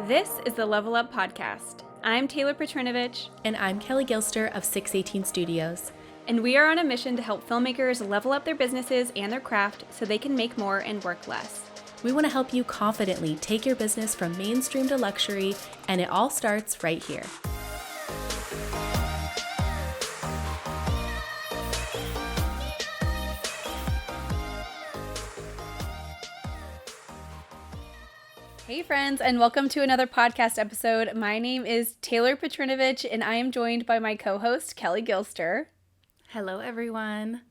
This is the Level Up Podcast. I'm Taylor Petrinovich. And I'm Kelley Gilster of 618 Studios. And we are on a mission to help filmmakers level up their businesses and their craft so they can make more and work less. We want to help you confidently take your business from mainstream to luxury, and it all starts right here. Hey friends, and welcome to another podcast episode. My name is Taylor Petrinovich, and I am joined by my co-host, Kelley Gilster. Hello, everyone.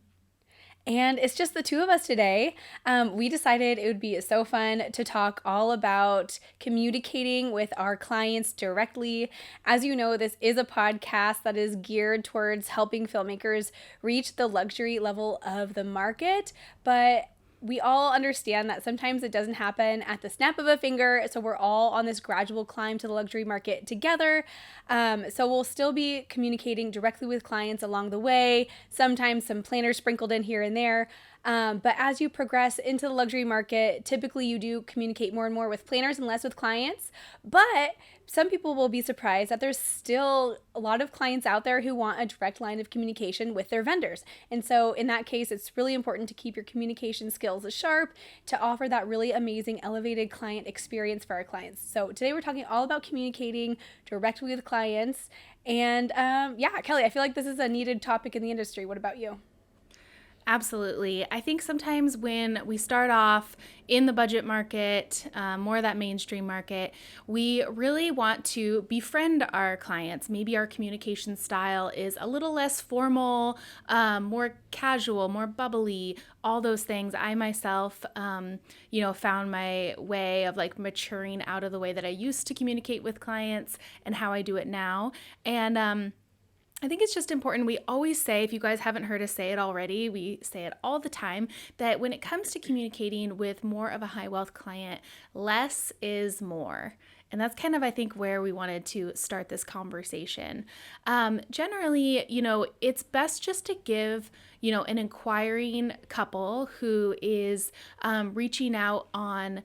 And it's just the two of us today. We decided it would be so fun to talk all about communicating with our clients directly. As you know, this is a podcast that is geared towards helping filmmakers reach the luxury level of the market, but we all understand that sometimes it doesn't happen at the snap of a finger, so we're all on this gradual climb to the luxury market together. So we'll still be communicating directly with clients along the way, sometimes some planners sprinkled in here and there. But as you progress into the luxury market, typically you do communicate more and more with planners and less with clients. But some people will be surprised that there's still a lot of clients out there who want a direct line of communication with their vendors. And so in that case, it's really important to keep your communication skills sharp to offer that really amazing elevated client experience for our clients. So today we're talking all about communicating directly with clients. And Kelley, I feel like this is a needed topic in the industry. What about you? Absolutely. I think sometimes when we start off in the budget market, more that mainstream market, we really want to befriend our clients. Maybe our communication style is a little less formal, more casual, more bubbly, all those things. I myself, found my way of maturing out of the way that I used to communicate with clients and how I do it now. And I think it's just important. We always say, if you guys haven't heard us say it already, we say it all the time, that when it comes to communicating with more of a high wealth client, less is more. And that's kind of, I think, where we wanted to start this conversation. Generally, it's best just to give, an inquiring couple who is reaching out on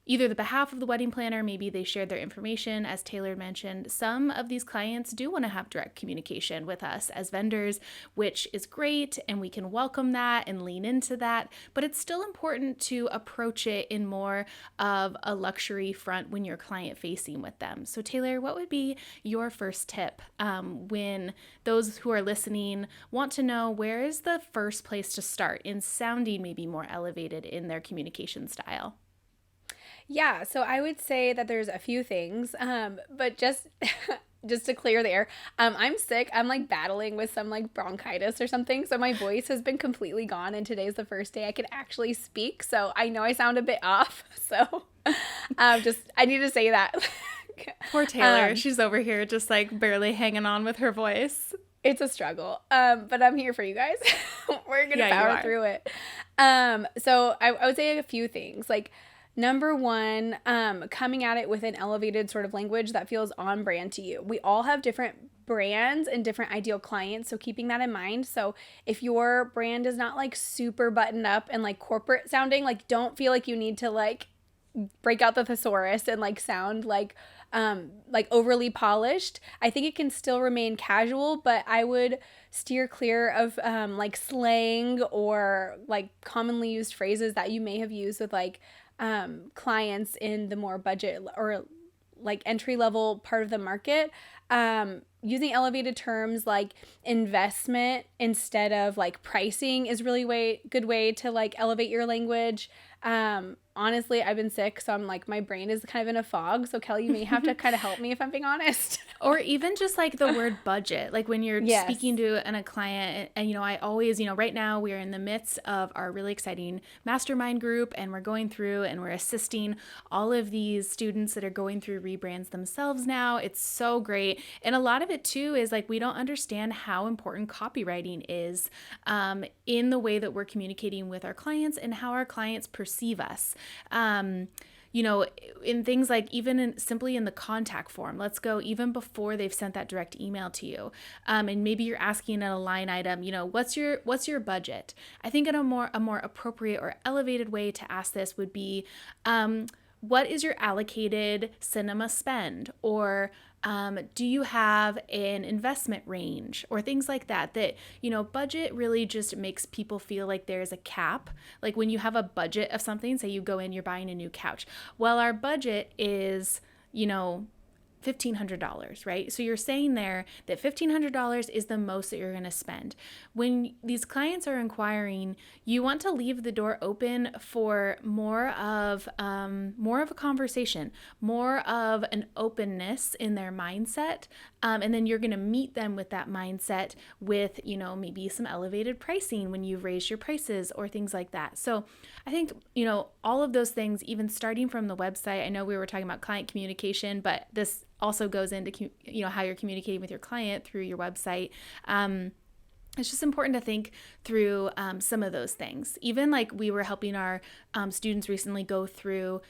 either the behalf of the wedding planner, maybe they shared their information, as Taylor mentioned. Some of these clients do want to have direct communication with us as vendors, which is great, and we can welcome that and lean into that, but it's still important to approach it in more of a luxury front when you're client facing with them. So Taylor, what would be your first tip when those who are listening want to know where is the first place to start in sounding maybe more elevated in their communication style? Yeah, so I would say that there's a few things, but just to clear the air, I'm sick. I'm battling with some bronchitis or something, so my voice has been completely gone, and today's the first day I could actually speak, so I know I sound a bit off, so I need to say that. Poor Taylor, she's over here just barely hanging on with her voice. It's a struggle, but I'm here for you guys. We're gonna power through it. So I would say a few things, Number one, coming at it with an elevated sort of language that feels on brand to you. We all have different brands and different ideal clients, so keeping that in mind. So if your brand is not super buttoned up and corporate sounding, don't feel like you need to break out the thesaurus and sound overly polished. I think it can still remain casual, but I would steer clear of slang or commonly used phrases that you may have used with clients in the more budget or entry level part of the market. Using elevated terms like investment instead of pricing is really good way to elevate your language. Honestly, I've been sick, so I'm my brain is kind of in a fog. So Kelley, you may have to kind of help me if I'm being honest. Or even just the word budget, when you're speaking to a client, and I always, right now we are in the midst of our really exciting mastermind group, and we're going through and we're assisting all of these students that are going through rebrands themselves now. It's so great. And a lot of it too is we don't understand how important copywriting is in the way that we're communicating with our clients and how our clients perceive us. In things simply in the contact form, let's go even before they've sent that direct email to you. And maybe you're asking in a line item, what's your budget? I think a more appropriate or elevated way to ask this would be, what is your allocated cinema spend? Or do you have an investment range or things like that? That, budget really just makes people feel like there's a cap. Like when you have a budget of something, say you go in, you're buying a new couch. Well, our budget is, $1,500, right? So you're saying there that $1,500 is the most that you're going to spend. When these clients are inquiring, you want to leave the door open for more of a conversation, more of an openness in their mindset, and then you're going to meet them with that mindset with maybe some elevated pricing when you've raised your prices or things like that. So I think all of those things, even starting from the website. I know we were talking about client communication, but this also goes into how you're communicating with your client through your website. It's just important to think through some of those things. Even like we were helping our students recently go through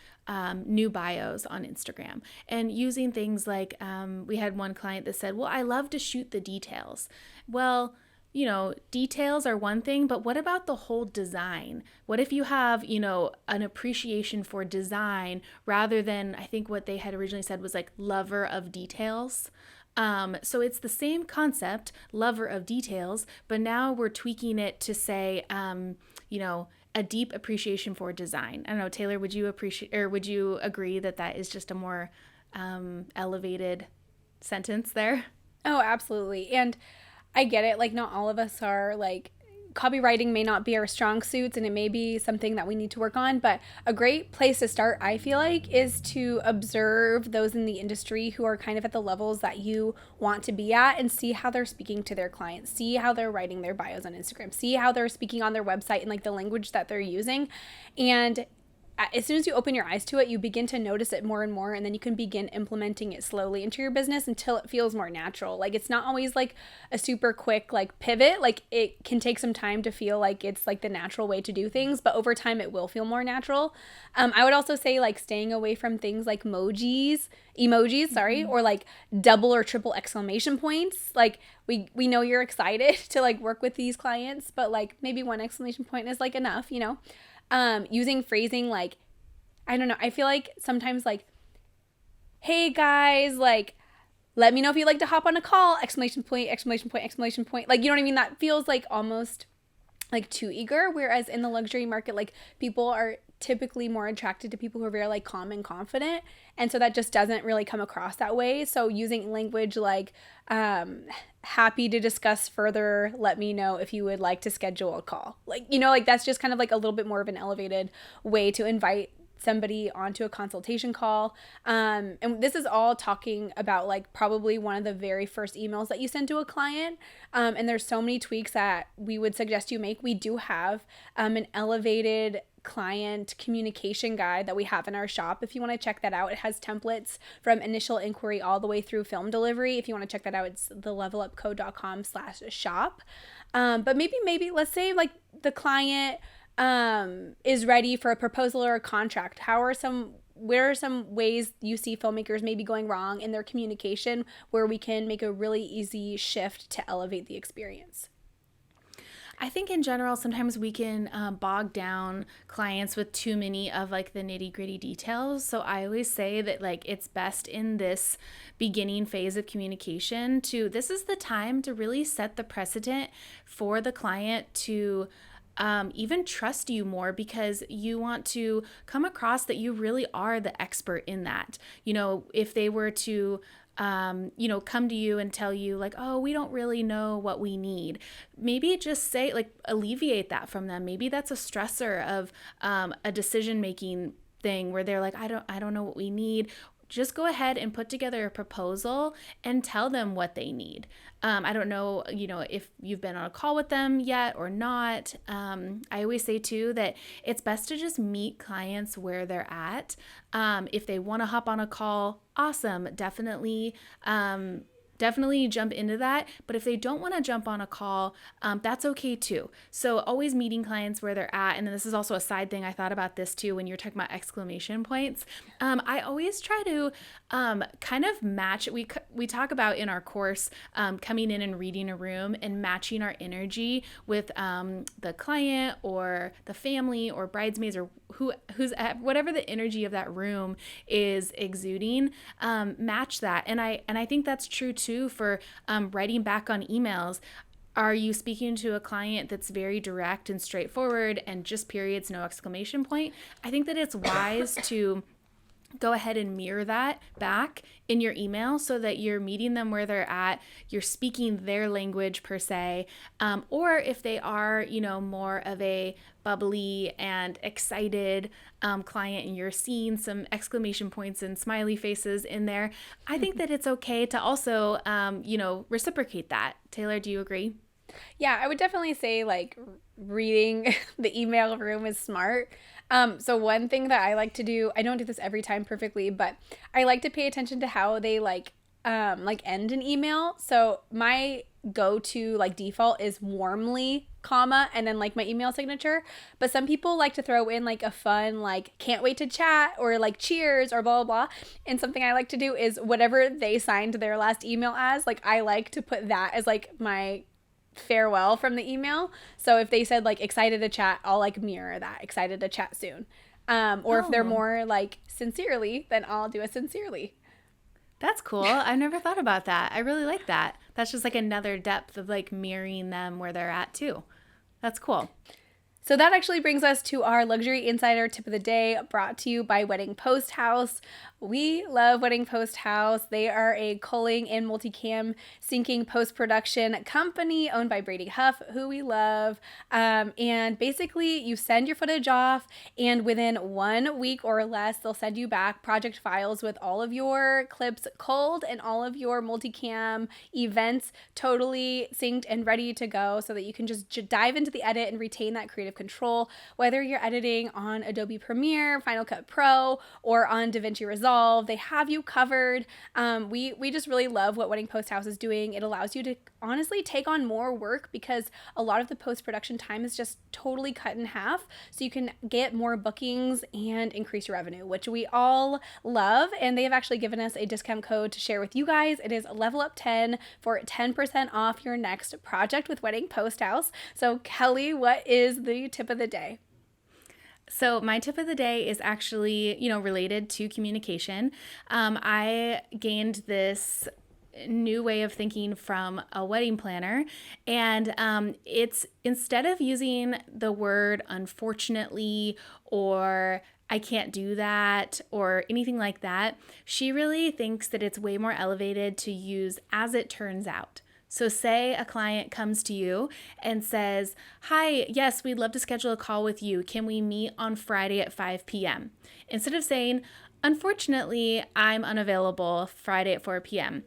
new bios on Instagram and using things like we had one client that said, well, I love to shoot the details. Well, details are one thing, but what about the whole design? What if you have, an appreciation for design rather than, I think what they had originally said was like lover of details. So it's the same concept, lover of details, but now we're tweaking it to say, a deep appreciation for design. I don't know, Taylor, would you agree that that is just a more elevated sentence there? Oh, absolutely. And I get it. Like, not all of us are like, copywriting may not be our strong suits and it may be something that we need to work on, but a great place to start, I feel like, is to observe those in the industry who are kind of at the levels that you want to be at and see how they're speaking to their clients, see how they're writing their bios on Instagram, see how they're speaking on their website and like the language that they're using. And as soon as you open your eyes to it, you begin to notice it more and more, and then you can begin implementing it slowly into your business until it feels more natural. Like, it's not always like a super quick like pivot. Like, it can take some time to feel like it's like the natural way to do things, but over time it will feel more natural. I would also say like staying away from things like emojis, or like double or triple exclamation points. Like, we know you're excited to like work with these clients, but like maybe one exclamation point is like enough, using phrasing like, I don't know, I feel like sometimes like, hey guys, like, let me know if you'd like to hop on a call, exclamation point, exclamation point, exclamation point. Like, you know what I mean? That feels like almost like too eager. Whereas in the luxury market, like, people are typically more attracted to people who are very like calm and confident. And so that just doesn't really come across that way. So using language like, happy to discuss further, let me know if you would like to schedule a call. Like, like that's just kind of like a little bit more of an elevated way to invite somebody onto a consultation call. And this is all talking about like probably one of the very first emails that you send to a client. And there's so many tweaks that we would suggest you make. We do have an elevated client communication guide that we have in our shop. If you want to check that out, it has templates from initial inquiry all the way through film delivery. If you want to check that out, it's thelevelupco.com/shop. But maybe let's say like the client is ready for a proposal or a contract. Where are some ways you see filmmakers maybe going wrong in their communication where we can make a really easy shift to elevate the experience? I think in general, sometimes we can bog down clients with too many of like the nitty gritty details. So I always say that like it's best in this beginning phase of communication this is the time to really set the precedent for the client to even trust you more, because you want to come across that you really are the expert in that. If they were to come to you and tell you like, oh, we don't really know what we need. Maybe just say like, alleviate that from them. Maybe that's a stressor of a decision-making thing where they're like, I don't know what we need. Just go ahead and put together a proposal and tell them what they need. I don't know, if you've been on a call with them yet or not. I always say too that it's best to just meet clients where they're at. If they want to hop on a call, awesome. Definitely jump into that. But if they don't want to jump on a call, that's okay too. So always meeting clients where they're at. And then this is also a side thing. I thought about this too when you're talking about exclamation points. I always try to kind of match. We talk about in our course coming in and reading a room and matching our energy with the client or the family or bridesmaids or who's at whatever the energy of that room is exuding, match that. And I think that's true too for writing back on emails. Are you speaking to a client that's very direct and straightforward and just periods, no exclamation point? I think that it's wise to go ahead and mirror that back in your email so that you're meeting them where they're at, you're speaking their language per se, or if they are, more of a bubbly and excited client and you're seeing some exclamation points and smiley faces in there, I think that it's okay to also, reciprocate that. Taylor, do you agree? Yeah, I would definitely say like reading the email room is smart. So one thing that I like to do, I don't do this every time perfectly, but I like to pay attention to how they like end an email. So my go-to like default is warmly, comma, and then like my email signature. But some people like to throw in like a fun like can't wait to chat or like cheers or blah blah blah. And something I like to do is whatever they signed their last email as, like I like to put that as like my farewell from the email. So if they said like excited to chat, I'll like mirror that, excited to chat soon. Or if they're Oh, more like sincerely, then I'll do a sincerely. that's cool. I've never thought about that. I really like that. That's just like another depth of like mirroring them where they're at too. That's cool. So that actually brings us to our Luxury Insider tip of the day, brought to you by Wedding Post House. We love Wedding Post House. They are a culling and multicam syncing post-production company owned by Brady Huff, who we love. And basically, you send your footage off, and within 1 week or less, they'll send you back project files with all of your clips culled and all of your multicam events totally synced and ready to go so that you can just dive into the edit and retain that creative control, whether you're editing on Adobe Premiere, Final Cut Pro, or on DaVinci Resolve. They have you covered. We just really love what Wedding Post House is doing. It allows you to honestly take on more work because a lot of the post-production time is just totally cut in half, so you can get more bookings and increase your revenue, which we all love. And they have actually given us a discount code to share with you guys. It is level up 10 for 10% off your next project with Wedding Post House. So Kelley, what is the tip of the day? So my tip of the day is actually, related to communication. I gained this new way of thinking from a wedding planner, and it's instead of using the word unfortunately or I can't do that or anything like that, she really thinks that it's way more elevated to use as it turns out. So say a client comes to you and says, hi, yes, we'd love to schedule a call with you. Can we meet on Friday at 5 p.m.? Instead of saying, unfortunately, I'm unavailable Friday at 4 p.m.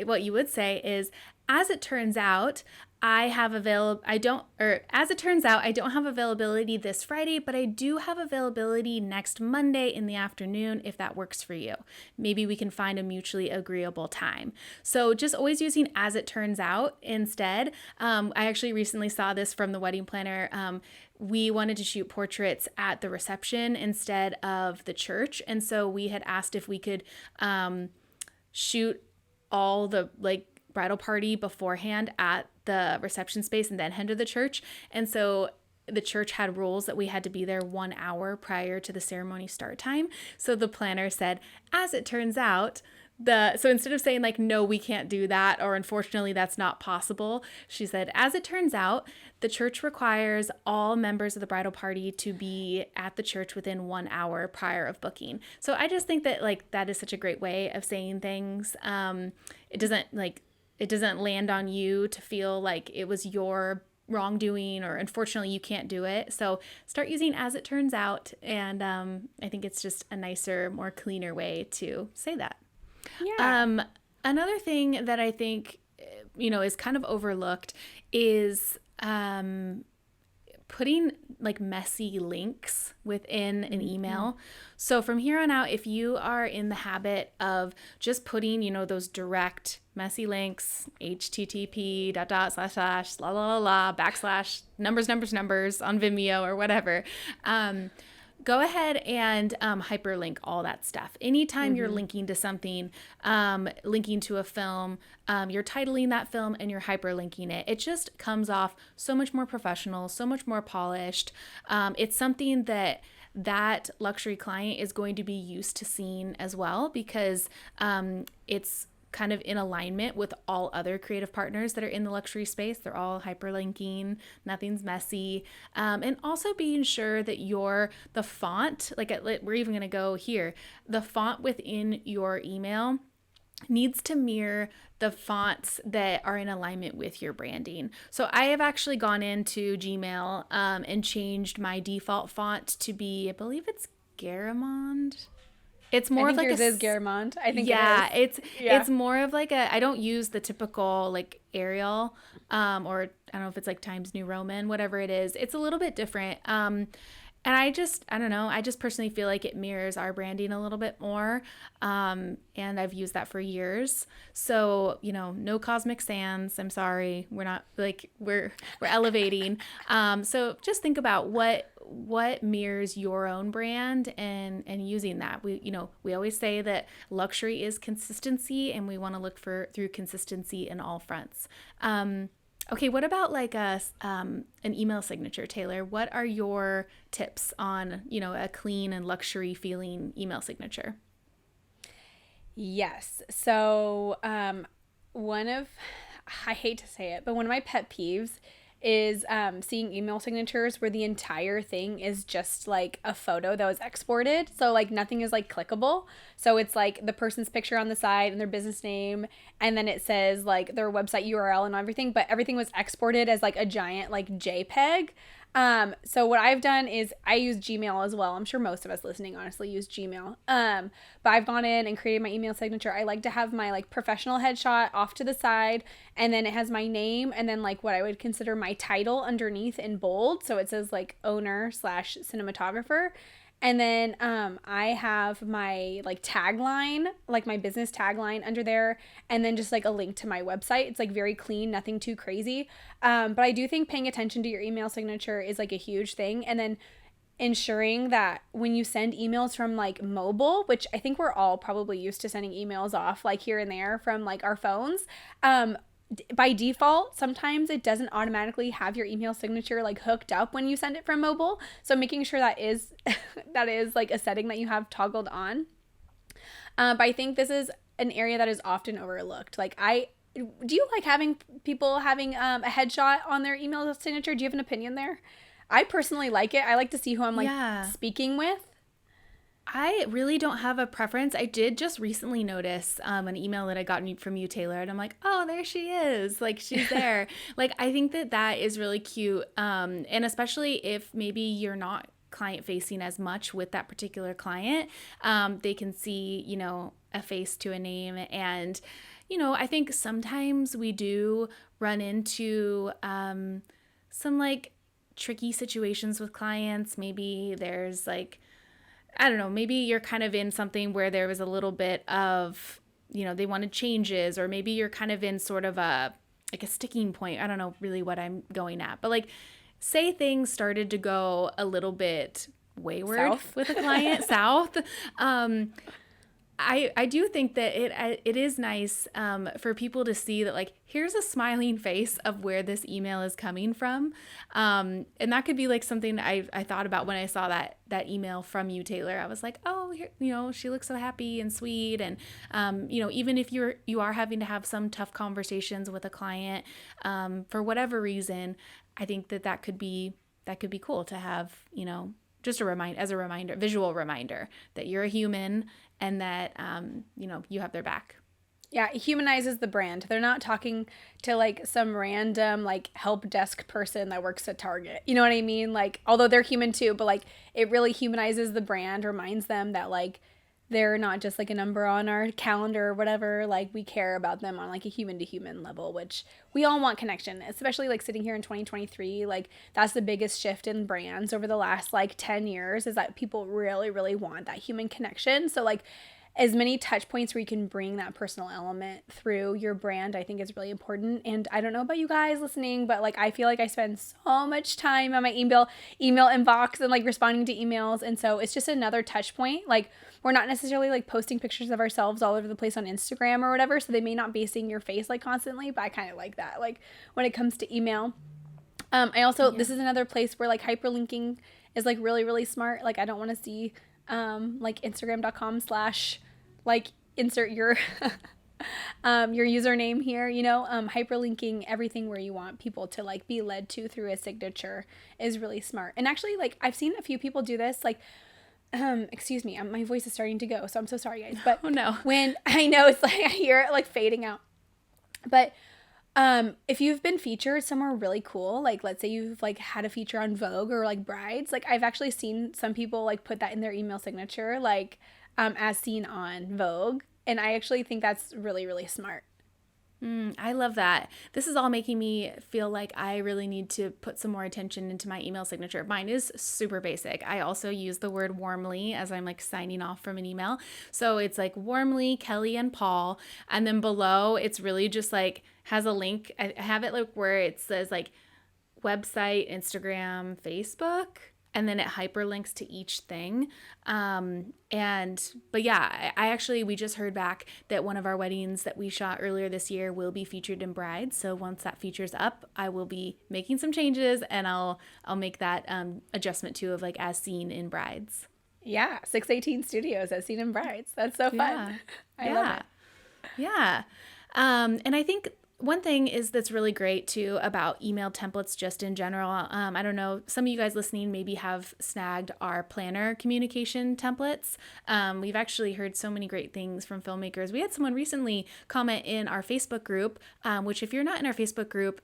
What you would say is, as it turns out, I don't have availability this Friday, but I do have availability next Monday in the afternoon if that works for you. Maybe we can find a mutually agreeable time. So just always using as it turns out instead. I actually recently saw this from the wedding planner. We wanted to shoot portraits at the reception instead of the church. And so we had asked if we could shoot all the bridal party beforehand at the reception space and then head to the church. And so the church had rules that we had to be there 1 hour prior to the ceremony start time. So the planner said, as it turns out, so instead of saying no, we can't do that, or unfortunately that's not possible, she said, as it turns out, the church requires all members of the bridal party to be at the church within 1 hour prior of booking. So I just think that that is such a great way of saying things. It doesn't land on you to feel like it was your wrongdoing or unfortunately you can't do it. So start using as it turns out. And I think it's just a nicer, more cleaner way to say that. Yeah. Another thing that I think, is kind of overlooked is putting messy links within an email. So from here on out, if you are in the habit of just putting, those direct messy links, http dot dot slash slash la la la la backslash numbers on Vimeo or whatever, go ahead and hyperlink all that stuff. Anytime you're Mm-hmm. linking to something, linking to a film, you're titling that film and you're hyperlinking it. It just comes off so much more professional, so much more polished. It's something that luxury client is going to be used to seeing as well, because it's kind of in alignment with all other creative partners that are in the luxury space. They're all hyperlinking, nothing's messy. And also being sure that the font, we're even going to go here, the font within your email needs to mirror the fonts that are in alignment with your branding. So I have actually gone into Gmail and changed my default font to be, I believe it's Garamond. It's I more of think like yours is Garamond. I think it yeah, is. it's Yeah. more of like I don't use the typical like Arial, or I don't know if it's like Times New Roman, whatever it is. It's a little bit different. And I don't know, I just personally feel like it mirrors our branding a little bit more. And I've used that for years. So, no cosmic sans. I'm sorry. We're not like we're elevating. So just think about what mirrors your own brand and using that. We always say that luxury is consistency, and we want to look for through consistency in all fronts. Okay, what about like an email signature, Taylor? What are your tips on, a clean and luxury feeling email signature? Yes. So, one of, I hate to say it, but one of my pet peeves is seeing email signatures where the entire thing is just like a photo that was exported. So, like, nothing is like clickable. So, it's like the person's picture on the side and their business name. And then it says like their website URL and everything, but everything was exported as like a giant like JPEG. So what I've done is I use Gmail as well. I'm sure most of us listening honestly use Gmail. But I've gone in and created my email signature. I like to have my like professional headshot off to the side, and then it has my name and then like what I would consider my title underneath in bold. So it says like owner slash cinematographer. And then I have my like tagline, like my business tagline under there, and then just like a link to my website. It's like very clean, nothing too crazy. But I do think paying attention to your email signature is like a huge thing. And then ensuring that when you send emails from like mobile, which I think we're all probably used to sending emails off like here and there from like our phones, by default sometimes it doesn't automatically have your email signature like hooked up when you send it from mobile, so making sure that is that is like a setting that you have toggled on. But I think this is an area that is often overlooked. Like, I do you like having people having a headshot on their email signature? Do you have an opinion there? I personally like it. I like to see who I'm like Yeah. speaking with. I really don't have a preference. I did just recently notice an email that I got from you, Taylor, and I'm like, oh, there she is. Like, she's there. Like, I think that is really cute. And especially if maybe you're not client facing as much with that particular client, they can see, a face to a name. And, I think sometimes we do run into some like tricky situations with clients. Maybe there's like, I don't know, maybe you're kind of in something where there was a little bit of, they wanted changes, or maybe you're kind of in sort of a sticking point. I don't know really what I'm going at, but like, say things started to go a little bit wayward South. with a client, south. I do think that it is nice for people to see that, like, here's a smiling face of where this email is coming from, and that could be like something I thought about when I saw that email from you, Taylor. I was like, oh, here, she looks so happy and sweet, and even if you are having to have some tough conversations with a client for whatever reason, I think that could be cool to have, just as a reminder, visual reminder that you're a human and that, you have their back. Yeah, it humanizes the brand. They're not talking to like some random like help desk person that works at Target. You know what I mean? Like, although they're human too, but like it really humanizes the brand, reminds them that like they're not just like a number on our calendar or whatever. Like, we care about them on like a human to human level, which we all want connection, especially like sitting here in 2023. Like, that's the biggest shift in brands over the last like 10 years, is that people really, really want that human connection. So like, as many touch points where you can bring that personal element through your brand, I think is really important. And I don't know about you guys listening, but like I feel like I spend so much time on my email inbox and like responding to emails. And so it's just another touch point. Like we're not necessarily like posting pictures of ourselves all over the place on Instagram or whatever. So they may not be seeing your face like constantly, but I kind of like that. Like when it comes to email. I also, this is another place where like hyperlinking is like really, really smart. Like I don't want to see like Instagram.com/ like insert your your username here, hyperlinking everything where you want people to like be led to through a signature is really smart. And actually, like I've seen a few people do this, like excuse me, my voice is starting to go, so I'm so sorry guys, but Oh no. when I know it's like I hear it like fading out, but if you've been featured somewhere really cool, like let's say you've like had a feature on Vogue or like Brides, like I've actually seen some people like put that in their email signature, like as seen on Vogue. And I actually think that's really, really smart. I love that. This is all making me feel like I really need to put some more attention into my email signature. Mine is super basic. I also use the word warmly as I'm like signing off from an email. So it's like warmly, Kelley and Paul. And then below, it's really just like has a link. I have it like where it says like website, Instagram, Facebook, and then it hyperlinks to each thing. But yeah, I actually, we just heard back that one of our weddings that we shot earlier this year will be featured in Brides. So once that feature's up, I will be making some changes, and I'll make that adjustment too of like as seen in Brides. Yeah, 618 Studios as seen in Brides. That's so fun. I love it. Yeah. And I think one thing is that's really great too about email templates just in general. I don't know, some of you guys listening maybe have snagged our planner communication templates. We've actually heard so many great things from filmmakers. We had someone recently comment in our Facebook group, which if you're not in our Facebook group,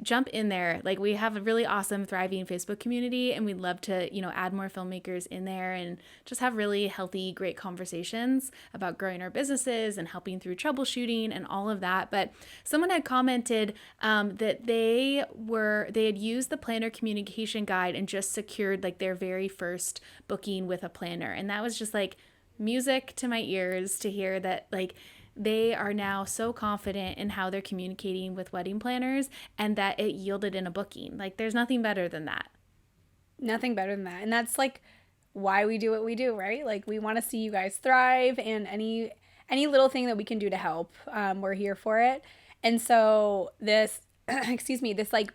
jump in there. Like we have a really awesome, thriving Facebook community, and we'd love to, add more filmmakers in there and just have really healthy, great conversations about growing our businesses and helping through troubleshooting and all of that. But someone had commented that they had used the planner communication guide and just secured like their very first booking with a planner. And that was just like music to my ears to hear that like they are now so confident in how they're communicating with wedding planners and that it yielded in a booking. Like there's nothing better than that. Nothing better than that. And that's like why we do what we do, right? Like we want to see you guys thrive, and any little thing that we can do to help, we're here for it. And so this, this like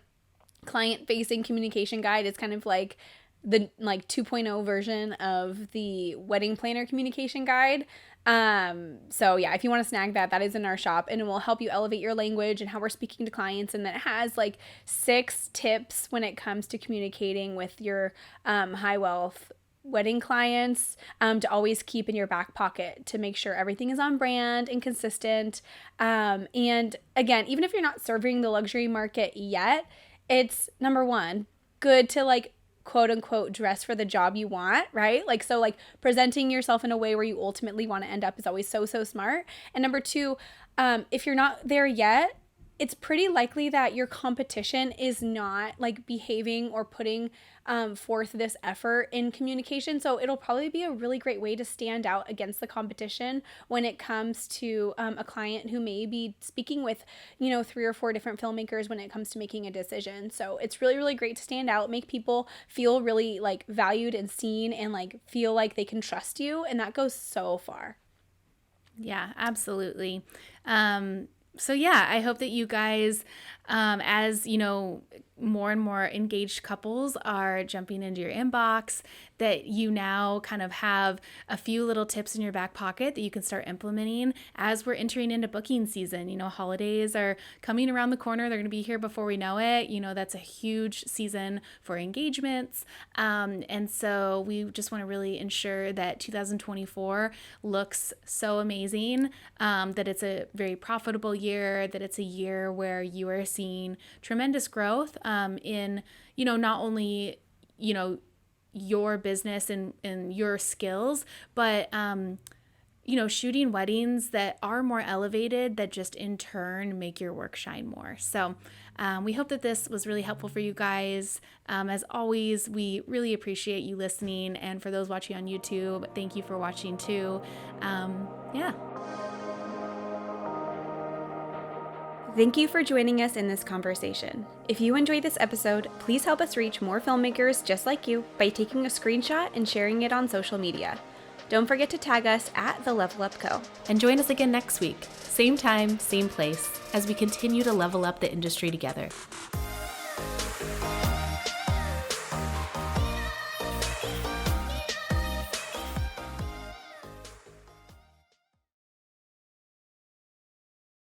client facing communication guide is kind of like the like 2.0 version of the wedding planner communication guide. So yeah, if you want to snag that is in our shop, and it will help you elevate your language and how we're speaking to clients. And then it has like 6 tips when it comes to communicating with your high wealth wedding clients, to always keep in your back pocket to make sure everything is on brand and consistent. And again, even if you're not serving the luxury market yet, it's number one, good to like quote unquote dress for the job you want, right? Like, so like presenting yourself in a way where you ultimately want to end up is always so, so smart. And number two, if you're not there yet, it's pretty likely that your competition is not like behaving or putting forth this effort in communication. So it'll probably be a really great way to stand out against the competition when it comes to a client who may be speaking with, 3 or 4 different filmmakers when it comes to making a decision. So it's really, really great to stand out, make people feel really like valued and seen, and like feel like they can trust you. And that goes so far. Yeah, absolutely. So yeah, I hope that you guys, as more and more engaged couples are jumping into your inbox, that you now kind of have a few little tips in your back pocket that you can start implementing as we're entering into booking season. Holidays are coming around the corner. They're going to be here before we know it. That's a huge season for engagements. And so we just want to really ensure that 2024 looks so amazing, that it's a very profitable year, that it's a year where you are seeing tremendous growth in, not only, your business and your skills, but shooting weddings that are more elevated that just in turn make your work shine more. So we hope that this was really helpful for you guys. As always, we really appreciate you listening. And for those watching on YouTube, thank you for watching too. Yeah. Thank you for joining us in this conversation. If you enjoyed this episode, please help us reach more filmmakers just like you by taking a screenshot and sharing it on social media. Don't forget to tag us at The Level Up Co. And join us again next week, same time, same place, as we continue to level up the industry together.